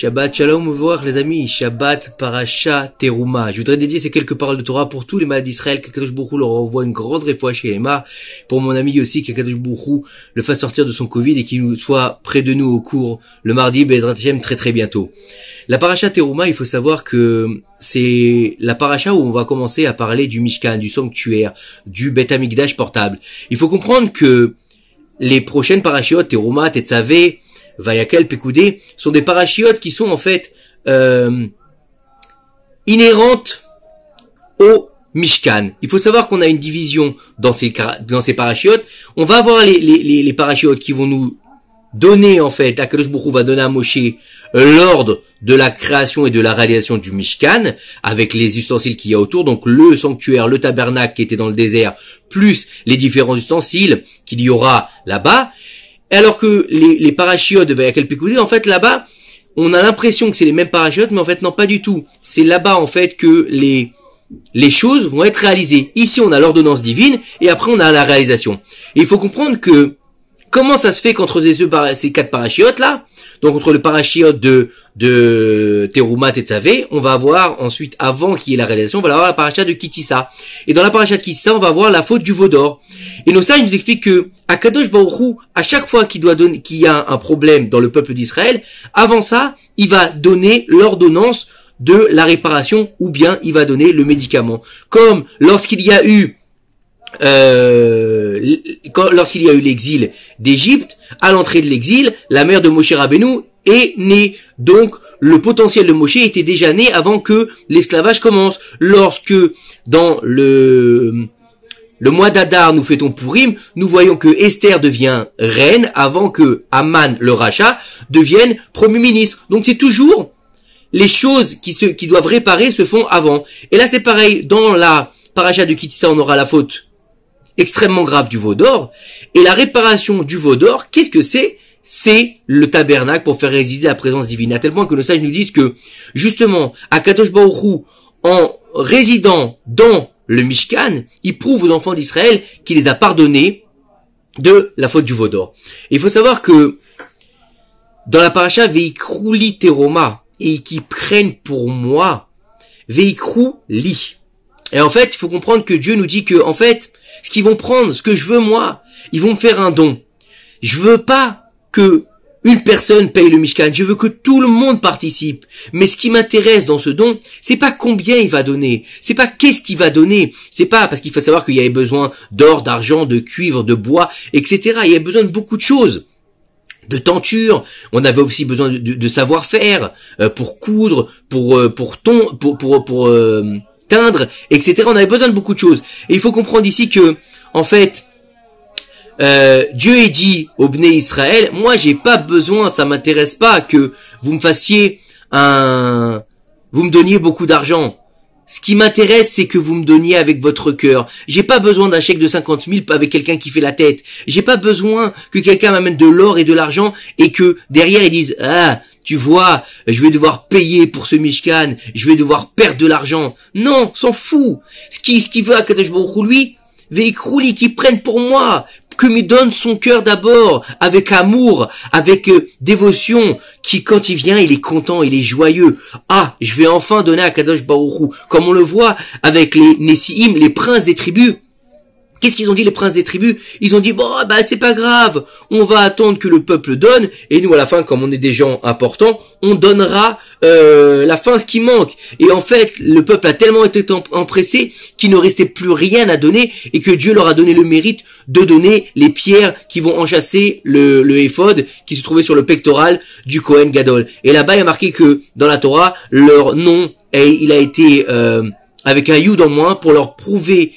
Shabbat Shalom, voir les amis, Shabbat Parasha Teruma. Je voudrais dédier ces quelques paroles de Torah pour tous les malades d'Israël, qu'Akadosh Baruch Hu leur envoie une grande réfoua chez Emma, pour mon ami aussi, qu'Akadosh Baruch Hu le fasse sortir de son Covid et qu'il nous soit près de nous au cours le mardi, Bezrat Hashem, très très bientôt. La Parasha Teruma, il faut savoir que c'est la Parasha où on va commencer à parler du Mishkan, du sanctuaire, du Bet Hamikdash portable. Il faut comprendre que les prochaines Parashiot, Teruma, Tetzavé, Vayakel, Pekoudé, sont des parachiotes qui sont en fait inhérentes au Mishkan. Il faut savoir qu'on a une division dans ces parachiotes. On va avoir les parachiotes qui vont nous donner en fait, Akadosh Baruch Hu va donner à Moshe l'ordre de la création et de la réalisation du Mishkan, avec les ustensiles qu'il y a autour, donc le sanctuaire, le tabernacle qui était dans le désert, plus les différents ustensiles qu'il y aura là-bas. Alors que les parachiotes de Vayakel Pekoudé, en fait, là-bas, on a l'impression que c'est les mêmes parachiotes, mais en fait, non, pas du tout. C'est là-bas, en fait, que les choses vont être réalisées. Ici, on a l'ordonnance divine, et après, on a la réalisation. Et il faut comprendre que, comment ça se fait qu'entre ces quatre parachiotes-là, donc entre le parachiote de Teruma Tetzavé, on va avoir ensuite, avant qu'il y ait la réalisation, on va avoir la paracha de Kitissa. Et dans la paracha de Kitissa, on va avoir la faute du veau d'or. Et nos sages nous expliquent que Akadosh Baruch Hu, à chaque fois qu'il y a un problème dans le peuple d'Israël, avant ça, il va donner l'ordonnance de la réparation, ou bien il va donner le médicament. Comme lorsqu'il y a eu l'exil d'Égypte, à l'entrée de l'exil, la mère de Moshe Rabbeinu est née. Donc, le potentiel de Moshe était déjà né avant que l'esclavage commence. Lorsque, dans le mois d'Adar, nous fêtons Purim, nous voyons que Esther devient reine avant que Haman, le rachat, devienne premier ministre. Donc, c'est toujours les choses qui doivent réparer se font avant. Et là, c'est pareil. Dans la paracha de Kitissa, on aura la faute extrêmement grave du veau d'or, et la réparation du veau d'or, qu'est-ce que c'est? C'est le tabernacle pour faire résider la présence divine, à tel point que nos sages nous disent que, justement, Akadosh Baruch Hu, en résidant dans le Mishkan, il prouve aux enfants d'Israël qu'il les a pardonnés de la faute du veau d'or. Il faut savoir que, dans la paracha Veikrou li teroma, et qui prennent pour moi, Veikrou li. Et en fait, il faut comprendre que Dieu nous dit que, en fait, ce qu'ils vont prendre, ce que je veux moi, ils vont me faire un don. Je veux pas que une personne paye le Mishkan, je veux que tout le monde participe. Mais ce qui m'intéresse dans ce don, c'est pas combien il va donner, c'est pas qu'est-ce qu'il va donner, c'est pas parce qu'il faut savoir qu'il y avait besoin d'or, d'argent, de cuivre, de bois, etc. Il y avait besoin de beaucoup de choses. De tenture, on avait aussi besoin de savoir-faire, pour coudre, pour teindre, etc. On avait besoin de beaucoup de choses. Et il faut comprendre ici que, en fait, Dieu est dit au Bnei Israël, moi j'ai pas besoin, ça m'intéresse pas que vous me donniez beaucoup d'argent. Ce qui m'intéresse, c'est que vous me donniez avec votre cœur. J'ai pas besoin d'un chèque de 50 000 avec quelqu'un qui fait la tête. J'ai pas besoin que quelqu'un m'amène de l'or et de l'argent et que derrière ils disent, ah, tu vois, je vais devoir payer pour ce Mishkan, je vais devoir perdre de l'argent. Non, s'en fout. Ce qu'il veut à Akadosh Baruch Hu, lui, Veikrouli, qui prenne pour moi, que me donne son cœur d'abord, avec amour, avec dévotion, qui quand il vient, il est content, il est joyeux. Ah, je vais enfin donner à Kadosh Baruch Hu, comme on le voit avec les Nessiim, les princes des tribus. Qu'est-ce qu'ils ont dit les princes des tribus? Ils ont dit, bon, bah c'est pas grave, on va attendre que le peuple donne, et nous à la fin, comme on est des gens importants, on donnera la fin ce qui manque. Et en fait, le peuple a tellement été empressé qu'il ne restait plus rien à donner, et que Dieu leur a donné le mérite de donner les pierres qui vont enchâsser le éphod qui se trouvait sur le pectoral du Kohen Gadol. Et là-bas, il y a marqué que dans la Torah, leur nom, il a été avec un yud en moins pour leur prouver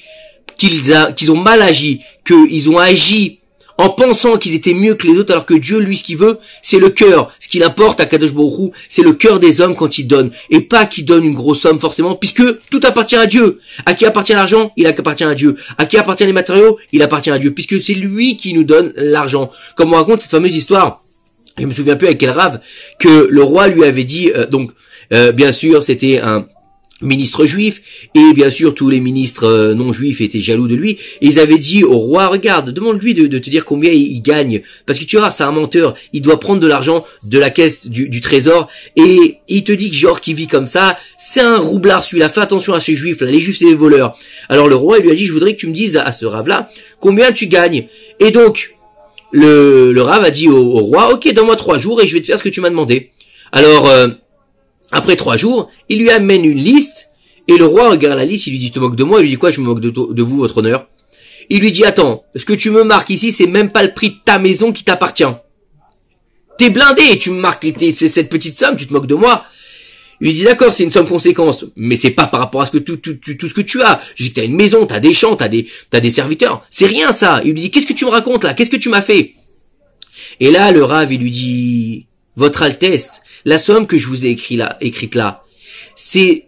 qu'ils ont mal agi, qu'ils ont agi en pensant qu'ils étaient mieux que les autres, alors que Dieu, lui, ce qu'il veut, c'est le cœur. Ce qu'il importe à Kadosh Baruch Hu, c'est le cœur des hommes quand ils donnent, et pas qu'ils donnent une grosse somme forcément, puisque tout appartient à Dieu. À qui appartient l'argent? Il appartient à Dieu. À qui appartient les matériaux? Il appartient à Dieu, puisque c'est lui qui nous donne l'argent. Comme on raconte cette fameuse histoire, je me souviens plus avec quel rave, que le roi lui avait dit, bien sûr, c'était ministre juif, et bien sûr tous les ministres non juifs étaient jaloux de lui, et ils avaient dit au roi, regarde, demande-lui de te dire combien il gagne, parce que tu vois, c'est un menteur, il doit prendre de l'argent de la caisse du trésor, et il te dit que genre qui vit comme ça, c'est un roublard celui-là, fais attention à ces juifs là, les juifs c'est des voleurs. Alors le roi il lui a dit, je voudrais que tu me dises à ce rave là, combien tu gagnes, et donc le rave a dit au roi, ok, donne-moi 3 jours et je vais te faire ce que tu m'as demandé. Alors après 3 jours, il lui amène une liste, et le roi regarde la liste, il lui dit, tu te moques de moi? Il lui dit quoi? Je me moque de vous, votre honneur. Il lui dit, attends, ce que tu me marques ici, c'est même pas le prix de ta maison qui t'appartient. T'es blindé, tu me marques cette petite somme, tu te moques de moi. Il lui dit, d'accord, c'est une somme conséquente, mais c'est pas par rapport à ce que tout ce que tu as. Je dis, t'as une maison, t'as des champs, t'as des serviteurs. C'est rien, ça. Il lui dit, qu'est-ce que tu me racontes, là? Qu'est-ce que tu m'as fait? Et là, le rave, il lui dit, votre Altesse, la somme que je vous ai écrite là, c'est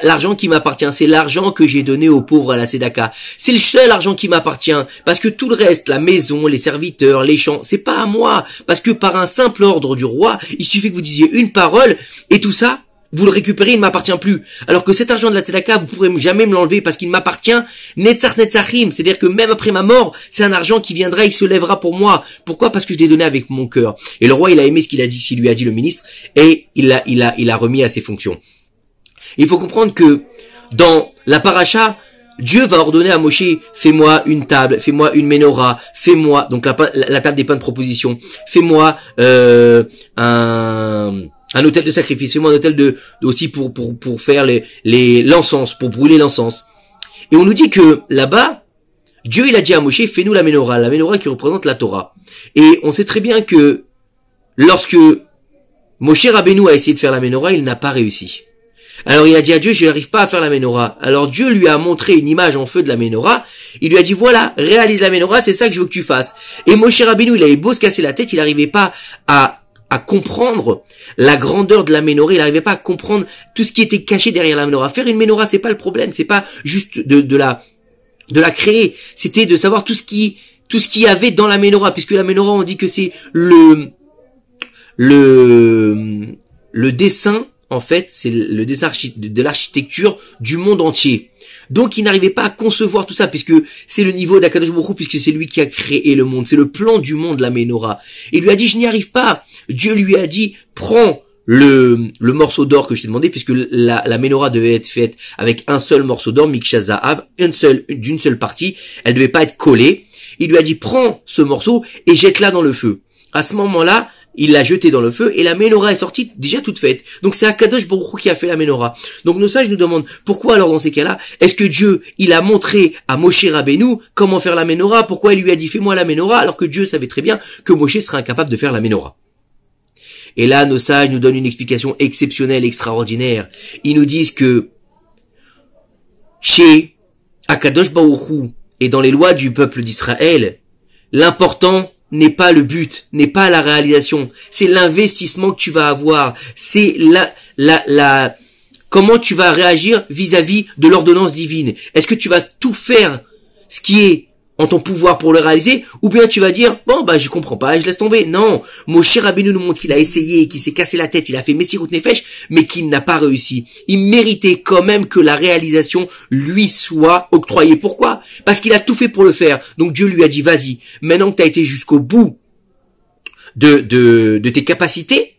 l'argent qui m'appartient, c'est l'argent que j'ai donné aux pauvres à la Tzedaka. C'est le seul argent qui m'appartient, parce que tout le reste, la maison, les serviteurs, les champs, c'est pas à moi, parce que par un simple ordre du roi, il suffit que vous disiez une parole, et tout ça, vous le récupérez, il ne m'appartient plus. Alors que cet argent de la Tzedaka, vous pourrez jamais me l'enlever parce qu'il m'appartient netzach netzachim. C'est-à-dire que même après ma mort, c'est un argent qui viendra, il se lèvera pour moi. Pourquoi? Parce que je l'ai donné avec mon cœur. Et le roi, il a aimé ce qu'il lui a dit le ministre, et il l'a remis à ses fonctions. Il faut comprendre que dans la paracha, Dieu va ordonner à Moshe, fais-moi une table, fais-moi une menorah, fais-moi, donc la table des pains de proposition, fais-moi un autel de sacrifice, fais-moi un autel aussi pour faire l'encens, pour brûler l'encens. Et on nous dit que là-bas, Dieu il a dit à Moshe, fais-nous la menorah qui représente la Torah. Et on sait très bien que lorsque Moshe Rabbeinu a essayé de faire la menorah, il n'a pas réussi. Alors il a dit à Dieu, je n'arrive pas à faire la menorah. Alors Dieu lui a montré une image en feu de la menorah. Il lui a dit, voilà, réalise la menorah, c'est ça que je veux que tu fasses. Et Moshe Rabbeinu, il avait beau se casser la tête, il n'arrivait pas à comprendre la grandeur de la menorah, il n'arrivait pas à comprendre tout ce qui était caché derrière la menorah. Faire une menorah, c'est pas le problème, c'est pas juste de la créer, c'était de savoir tout ce qu'il y avait dans la menorah, puisque la menorah, on dit que c'est le dessin, en fait, c'est le dessin de l'architecture du monde entier. Donc il n'arrivait pas à concevoir tout ça, puisque c'est le niveau d'Akadosh Baruch Hu, puisque c'est lui qui a créé le monde, c'est le plan du monde, la menorah. Il lui a dit, je n'y arrive pas. Dieu lui a dit, prends le morceau d'or que je t'ai demandé, puisque la menorah devait être faite avec un seul morceau d'or, Miksha Zahav, d'une seule partie, elle devait pas être collée. Il lui a dit, prends ce morceau et jette-la dans le feu. À ce moment-là, il l'a jeté dans le feu et la menorah est sortie déjà toute faite. Donc c'est Akadosh Baruch Hu qui a fait la menorah. Donc nos sages nous demandent pourquoi alors dans ces cas-là, est-ce que Dieu, il a montré à Moshe Rabbeinu comment faire la menorah? Pourquoi il lui a dit fais-moi la menorah alors que Dieu savait très bien que Moshe serait incapable de faire la menorah? Et là nos sages nous donnent une explication exceptionnelle, extraordinaire. Ils nous disent que chez Akadosh Baruch Hu et dans les lois du peuple d'Israël, l'important n'est pas le but, n'est pas la réalisation, c'est l'investissement que tu vas avoir, c'est comment tu vas réagir vis-à-vis de l'ordonnance divine. Est-ce que tu vas tout faire ce qui est en ton pouvoir pour le réaliser, ou bien tu vas dire, bon, je comprends pas, je laisse tomber. Non. Moshe Rabbeinu nous montre qu'il a essayé, qu'il s'est cassé la tête, il a fait Messirut Nefesh, mais qu'il n'a pas réussi. Il méritait quand même que la réalisation lui soit octroyée. Pourquoi? Parce qu'il a tout fait pour le faire. Donc Dieu lui a dit, vas-y, maintenant que tu as été jusqu'au bout de tes capacités,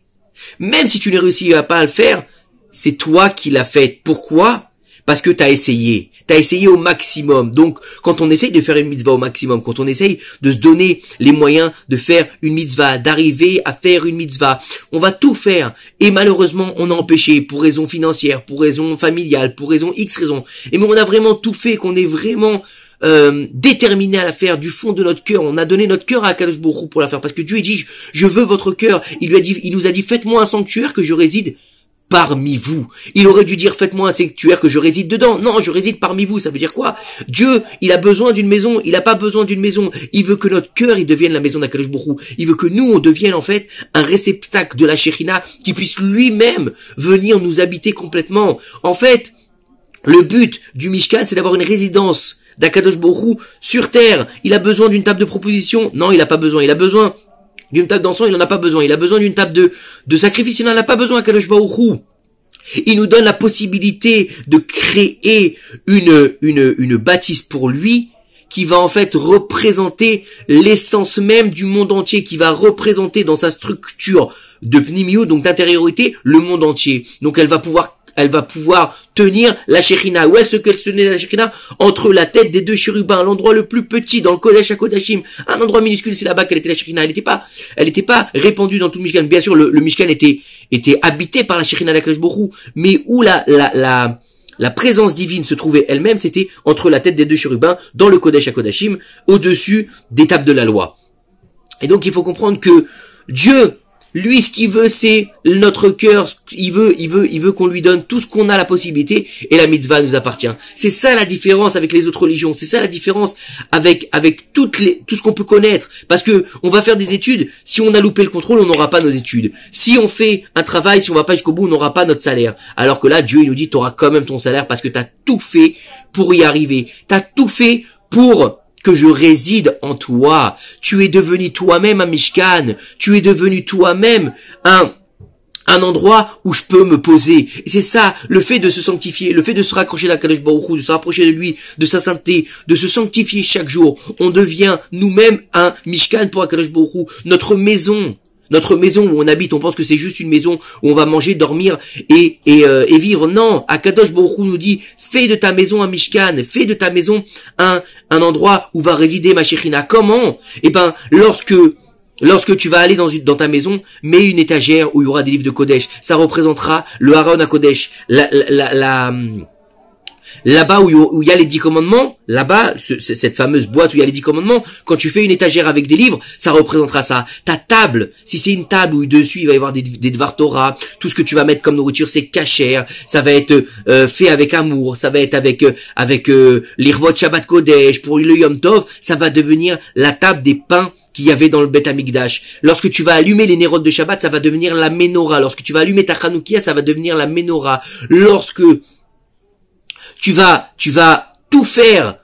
même si tu ne réussis pas à le faire, c'est toi qui l'as fait. Pourquoi? Parce que t'as essayé au maximum. Donc, quand on essaye de faire une mitzvah au maximum, quand on essaye de se donner les moyens de faire une mitzvah, d'arriver à faire une mitzvah, on va tout faire. Et malheureusement, on a empêché pour raison financière, pour raison familiale, pour raison X raison. Et mais on a vraiment tout fait, qu'on est vraiment déterminé à la faire du fond de notre cœur. On a donné notre cœur à Akadosh Baruch Hu pour la faire. Parce que Dieu, il dit, je veux votre cœur. Il nous a dit, faites-moi un sanctuaire que je réside parmi vous. Il aurait dû dire, faites-moi un sanctuaire que je réside dedans. Non, je réside parmi vous. Ça veut dire quoi? Dieu, il a besoin d'une maison. Il n'a pas besoin d'une maison. Il veut que notre cœur, il devienne la maison d'Akadosh Baruch Hu. Il veut que nous, on devienne, en fait, un réceptacle de la Shekhinah qui puisse lui-même venir nous habiter complètement. En fait, le but du Mishkan, c'est d'avoir une résidence d'Akadosh Baruch Hu sur terre. Il a besoin d'une table de proposition? Non, il n'a pas besoin. Il a besoin d'une table d'encens, il n'en a pas besoin. Il a besoin d'une table de sacrifice, il n'en a pas besoin, Akadosh Baruch Hu. Il nous donne la possibilité de créer une bâtisse pour lui, qui va en fait représenter l'essence même du monde entier, qui va représenter dans sa structure de pnimio, donc d'intériorité, le monde entier. Donc elle va pouvoir tenir la Shekhinah. Où est-ce qu'elle se tenait la Shekhinah? Entre la tête des deux chérubins, l'endroit le plus petit dans le Kodesh HaKodashim. Un endroit minuscule, c'est là-bas qu'elle était la Shekhinah. Elle était pas répandue dans tout le Mishkan. Bien sûr, le Mishkan était habité par la Shekhinah d'Akadosh Baruch Hu, mais où la présence divine se trouvait elle-même, c'était entre la tête des deux chérubins, dans le Kodesh HaKodashim, au-dessus des tables de la loi. Et donc, il faut comprendre que Dieu, lui, ce qu'il veut, c'est notre cœur. Il veut qu'on lui donne tout ce qu'on a la possibilité, et la mitzvah nous appartient. C'est ça la différence avec les autres religions. C'est ça la différence avec tout ce qu'on peut connaître. Parce que on va faire des études. Si on a loupé le contrôle, on n'aura pas nos études. Si on fait un travail, si on va pas jusqu'au bout, on n'aura pas notre salaire. Alors que là, Dieu, il nous dit, t'auras quand même ton salaire parce que t'as tout fait pour y arriver. T'as tout fait pour que je réside en toi. Tu es devenu toi-même un Mishkan. Tu es devenu toi-même un endroit où je peux me poser. Et c'est ça, le fait de se sanctifier, le fait de se raccrocher d'Akadosh Baruch Hu, de se rapprocher de lui, de sa sainteté, de se sanctifier chaque jour. On devient nous-mêmes un Mishkan pour Akadosh Baruch Hu. Notre maison où on habite, on pense que c'est juste une maison où on va manger, dormir et vivre. Non, Akadosh Baruch Hu nous dit, fais de ta maison un Mishkan, fais de ta maison un endroit où va résider ma Shekhinah. Comment? Eh ben, lorsque tu vas aller dans ta maison, mets une étagère où il y aura des livres de Kodesh. Ça représentera le Haron à Kodesh. Là-bas où il y a les 10 commandements, là-bas, cette fameuse boîte où il y a les 10 commandements, quand tu fais une étagère avec des livres, ça représentera ça. Ta table, si c'est une table où dessus il va y avoir des Dvar Torah, tout ce que tu vas mettre comme nourriture, c'est kasher, ça va être fait avec amour, ça va être avec l'Irvot Shabbat Kodesh, pour le Yom Tov, ça va devenir la table des pains qu'il y avait dans le Beth Amikdash. Lorsque tu vas allumer les nérodes de Shabbat, ça va devenir la menorah. Lorsque tu vas allumer ta Chanoukia, ça va devenir la menorah. Lorsque tu vas tout faire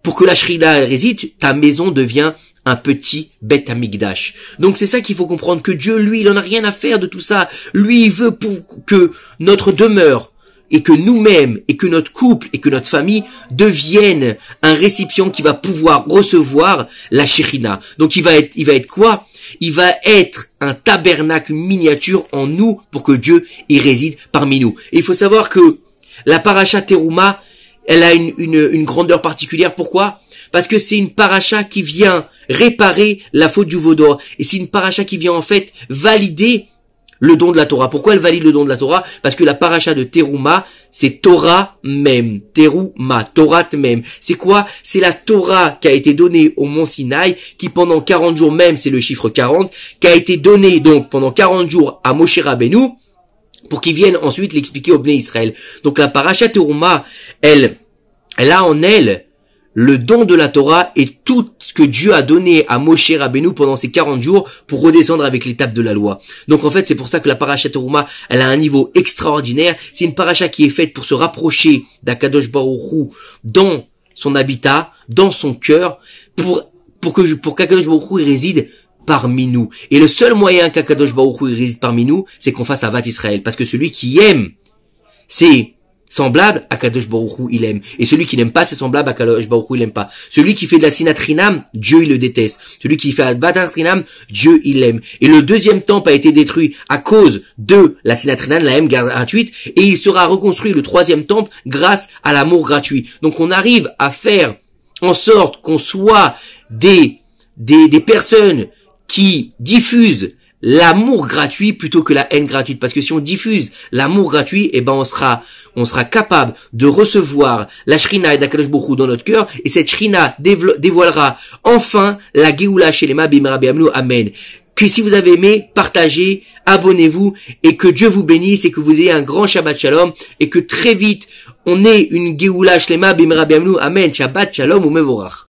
pour que la Shrina réside, ta maison devient un petit Beth Amikdash. Donc c'est ça qu'il faut comprendre, que Dieu, lui, il en a rien à faire de tout ça. Lui, il veut pour que notre demeure, et que nous-mêmes, et que notre couple, et que notre famille deviennent un récipient qui va pouvoir recevoir la Shekhinah. Donc il va être quoi? Il va être un tabernacle miniature en nous pour que Dieu y réside parmi nous. Et il faut savoir que la paracha Teruma, elle a une grandeur particulière. Pourquoi? Parce que c'est une paracha qui vient réparer la faute du veau d'or. Et c'est une paracha qui vient en fait valider le don de la Torah. Pourquoi elle valide le don de la Torah? Parce que la paracha de Teruma, c'est Torah même. Teruma, Torah même. C'est quoi? C'est la Torah qui a été donnée au mont Sinaï, qui pendant 40 jours même, c'est le chiffre 40, qui a été donnée donc pendant 40 jours à Moshe Rabbeinu, pour qu'ils viennent ensuite l'expliquer au Bnei Israël. Donc la paracha Teruma, elle a en elle le don de la Torah et tout ce que Dieu a donné à Moshe Rabbeinu pendant ces 40 jours pour redescendre avec l'étape de la loi. Donc en fait, c'est pour ça que la paracha Teruma, elle a un niveau extraordinaire. C'est une paracha qui est faite pour se rapprocher d'Akadosh Baruch Hu dans son habitat, dans son cœur, pour qu'Akadosh Baruch Hu réside parmi nous. Et le seul moyen qu'Akadosh Baruch Hu réside parmi nous, c'est qu'on fasse Avat Israël. Parce que celui qui aime, c'est semblable à Kadosh Baruch Hu, il aime. Et celui qui n'aime pas, c'est semblable à Kadosh Baruch Hu, il aime pas. Celui qui fait de la sinatrinam, Dieu, il le déteste. Celui qui fait Avatrinam, Dieu, il l'aime. Et le deuxième temple a été détruit à cause de la sinatrinam, la haine gratuite, et il sera reconstruit le troisième temple grâce à l'amour gratuit. Donc on arrive à faire en sorte qu'on soit des personnes qui diffusent l'amour gratuit plutôt que la haine gratuite. Parce que si on diffuse l'amour gratuit, eh ben on sera capable de recevoir la Shrina d'Akadosh Baruch Hu dans notre cœur, et cette Shrina dévoilera enfin la Geoula Shelema Bimera Be'amnu. Amen. Que si vous avez aimé, partagez, abonnez-vous, et que Dieu vous bénisse, et que vous ayez un grand Shabbat Shalom, et que très vite on ait une Geoula Shelema Bimera Be'amnu. Amen. Shabbat Shalom ou Mevorach.